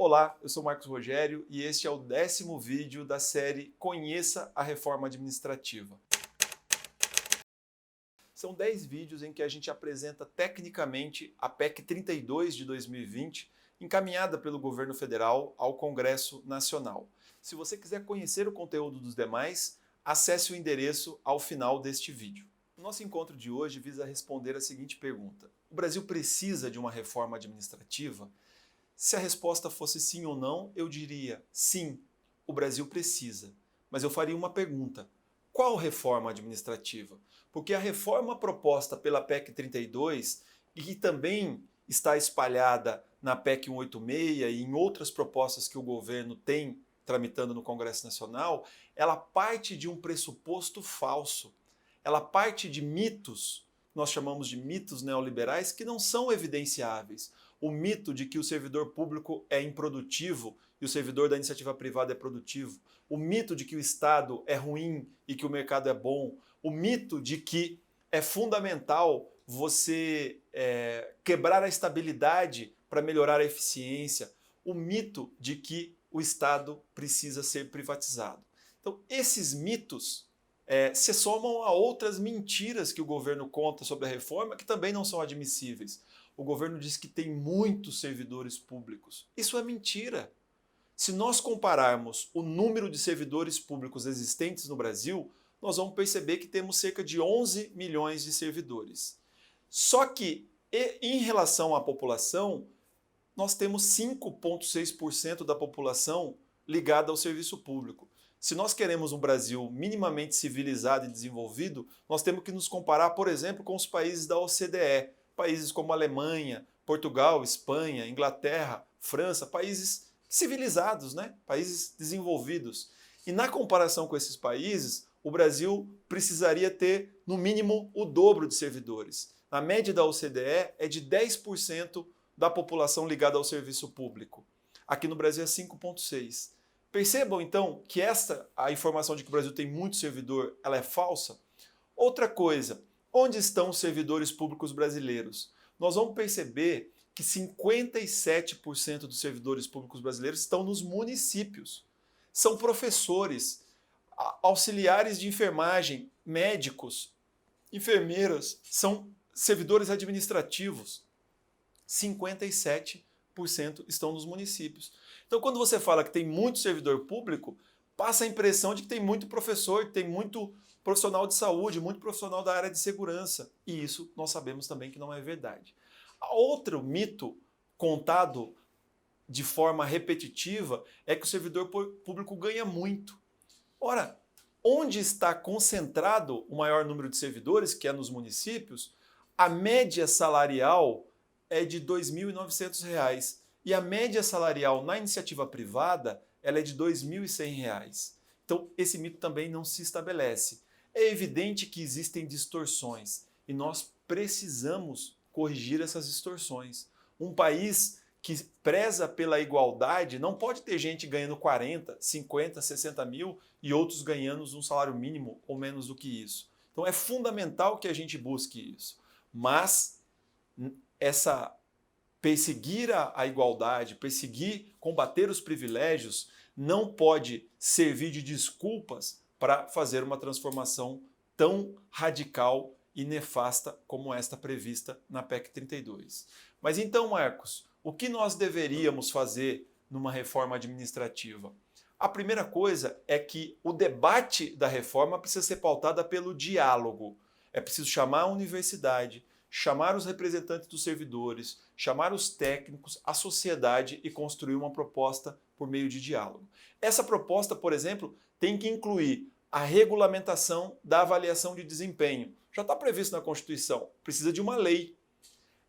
Olá, eu sou Marcos Rogério e este é o 10º vídeo da série Conheça a Reforma Administrativa. São 10 vídeos em que a gente apresenta tecnicamente a PEC 32 de 2020, encaminhada pelo governo federal ao Congresso Nacional. Se você quiser conhecer o conteúdo dos demais, acesse o endereço ao final deste vídeo. O nosso encontro de hoje visa responder a seguinte pergunta: o Brasil precisa de uma reforma administrativa? Se a resposta fosse sim ou não, eu diria sim, o Brasil precisa. Mas eu faria uma pergunta: qual reforma administrativa? Porque a reforma proposta pela PEC 32 e que também está espalhada na PEC 186 e em outras propostas que o governo tem tramitando no Congresso Nacional, ela parte de um pressuposto falso. Ela parte de mitos, nós chamamos de mitos neoliberais, que não são evidenciáveis. O mito de que o servidor público é improdutivo e o servidor da iniciativa privada é produtivo. O mito de que o Estado é ruim e que o mercado é bom. O mito de que é fundamental você quebrar a estabilidade para melhorar a eficiência. O mito de que o Estado precisa ser privatizado. Então, esses mitos se somam a outras mentiras que o governo conta sobre a reforma que também não são admissíveis. O governo diz que tem muitos servidores públicos. Isso é mentira. Se nós compararmos o número de servidores públicos existentes no Brasil, nós vamos perceber que temos cerca de 11 milhões de servidores. Só que, em relação à população, nós temos 5,6% da população ligada ao serviço público. Se nós queremos um Brasil minimamente civilizado e desenvolvido, nós temos que nos comparar, por exemplo, com os países da OCDE, países como Alemanha, Portugal, Espanha, Inglaterra, França, países civilizados, né? Países desenvolvidos. E na comparação com esses países, o Brasil precisaria ter, no mínimo, o dobro de servidores. A média da OCDE é de 10% da população ligada ao serviço público. Aqui no Brasil é 5,6%. Percebam, então, que a informação de que o Brasil tem muito servidor, ela é falsa. Outra coisa, onde estão os servidores públicos brasileiros? Nós vamos perceber que 57% dos servidores públicos brasileiros estão nos municípios. São professores, auxiliares de enfermagem, médicos, enfermeiras, são servidores administrativos. 57% estão nos municípios. Então, quando você fala que tem muito servidor público, passa a impressão de que tem muito professor, que tem muito profissional de saúde, muito profissional da área de segurança. E isso nós sabemos também que não é verdade. Outro mito contado de forma repetitiva é que o servidor público ganha muito. Ora, onde está concentrado o maior número de servidores, que é nos municípios, a média salarial é de R$ 2.900 e a média salarial na iniciativa privada ela é de R$ 2.100. Então, esse mito também não se estabelece. É evidente que existem distorções e nós precisamos corrigir essas distorções. Um país que preza pela igualdade não pode ter gente ganhando 40, 50, 60 mil e outros ganhando um salário mínimo ou menos do que isso. Então, é fundamental que a gente busque isso. Mas perseguir a igualdade, combater os privilégios, não pode servir de desculpas para fazer uma transformação tão radical e nefasta como esta prevista na PEC 32. Mas então, Marcos, o que nós deveríamos fazer numa reforma administrativa? A primeira coisa é que o debate da reforma precisa ser pautada pelo diálogo. É preciso chamar a universidade, chamar os representantes dos servidores, chamar os técnicos, a sociedade e construir uma proposta por meio de diálogo. Essa proposta, por exemplo, tem que incluir a regulamentação da avaliação de desempenho. Já está previsto na Constituição, precisa de uma lei.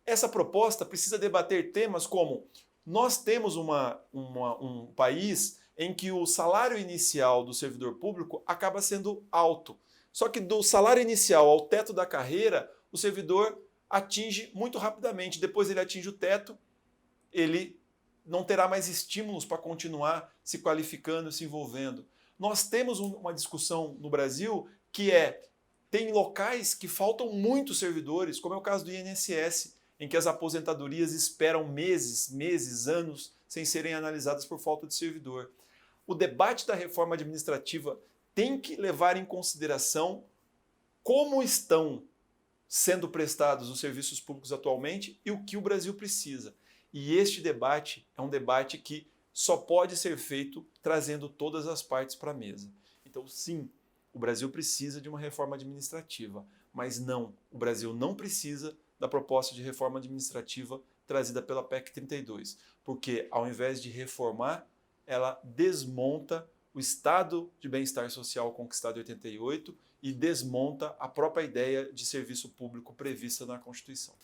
Essa proposta precisa debater temas como: nós temos um país em que o salário inicial do servidor público acaba sendo alto. Só que do salário inicial ao teto da carreira, o servidor atinge muito rapidamente. Depois ele atinge o teto, ele não terá mais estímulos para continuar se qualificando, se envolvendo. Nós temos uma discussão no Brasil que tem locais que faltam muitos servidores, como é o caso do INSS, em que as aposentadorias esperam meses, anos sem serem analisadas por falta de servidor. O debate da reforma administrativa tem que levar em consideração como estão sendo prestados os serviços públicos atualmente e o que o Brasil precisa. E este debate é um debate que só pode ser feito trazendo todas as partes para a mesa. Então, sim, o Brasil precisa de uma reforma administrativa, mas não, o Brasil não precisa da proposta de reforma administrativa trazida pela PEC 32, porque ao invés de reformar, ela desmonta o estado de bem-estar social conquistado em 88 e desmonta a própria ideia de serviço público prevista na Constituição.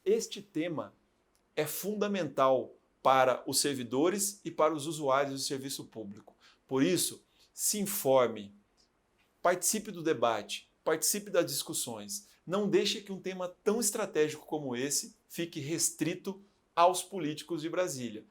Este tema é fundamental para os servidores e para os usuários do serviço público. Por isso, se informe, participe do debate, participe das discussões. Não deixe que um tema tão estratégico como esse fique restrito aos políticos de Brasília.